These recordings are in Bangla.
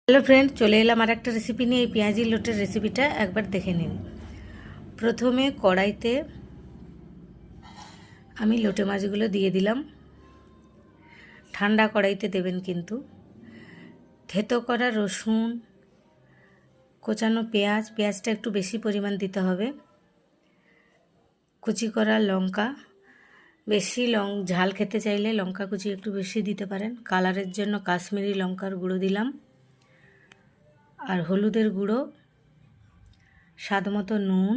হ্যালো ফ্রেন্ড, চলে এলাম আর একটা রেসিপি নিয়ে। এই পেঁয়াজি লোটের রেসিপিটা একবার দেখে নিন। প্রথমে কড়াইতে আমি লোটে মাছগুলো দিয়ে দিলাম। ঠান্ডা কড়াইতে দেবেন কিন্তু। থেতো করা রসুন, কোচানো পেঁয়াজটা একটু বেশি পরিমাণ দিতে হবে। কুচি করা লঙ্কা, বেশি ঝাল খেতে চাইলে লঙ্কা কুচি একটু বেশি দিতে পারেন। কালারের জন্য কাশ্মীরি লঙ্কার গুঁড়ো দিলাম, আর হলুদের গুঁড়ো, স্বাদ মতো নুন,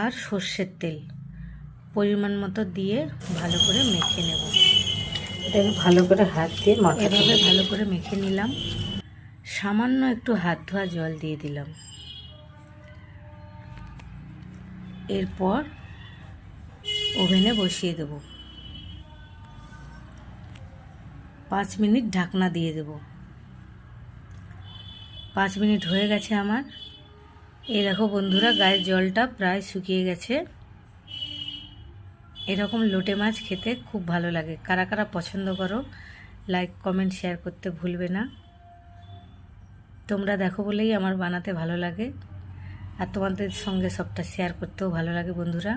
আর সর্ষের তেল পরিমাণ মতো দিয়ে ভালো করে মেখে নেব। এটাকে ভালো করে হাত দিয়ে এভাবে ভালো করে মেখে নিলাম। সামান্য একটু হাত ধোয়া জল দিয়ে দিলাম। এরপর ওভেনে বসিয়ে দেব। 5 মিনিট ঢাকনা দিয়ে দেব। 5 মিনিট হয়ে গেছে আমার। এই দেখো বন্ধুরা, গায়ের জলটা প্রায় শুকিয়ে গেছে। এরকম লোটে মাছ খেতে খুব ভালো লাগে। কারা কারা পছন্দ করো, লাইক কমেন্ট শেয়ার করতে ভুলবে না। তোমরা দেখো বলেই আমার বানাতে ভালো লাগে, আর তোমাদের সঙ্গে সবটা শেয়ার করতেও ভালো লাগে বন্ধুরা।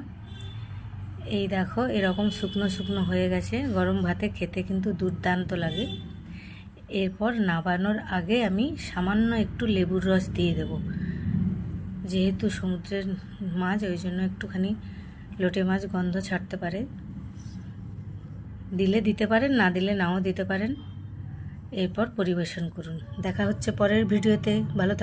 এই দেখো, এরকম শুকনো শুকনো হয়ে গেছে। গরম ভাতে খেতে কিন্তু দুর্দান্ত লাগে। এরপর নামানোর আগে আমি সামান্য একটু লেবুর রস দিয়ে দেব। যেহেতু সমুদ্রের মাছ, ওই জন্য একটুখানি লোটে মাছ গন্ধ ছাড়তে পারে। দিলে দিতে পারেন, না দিলে নাও দিতে পারেন। এরপর পরিবেশন করুন। দেখা হচ্ছে পরের ভিডিওতে। ভালো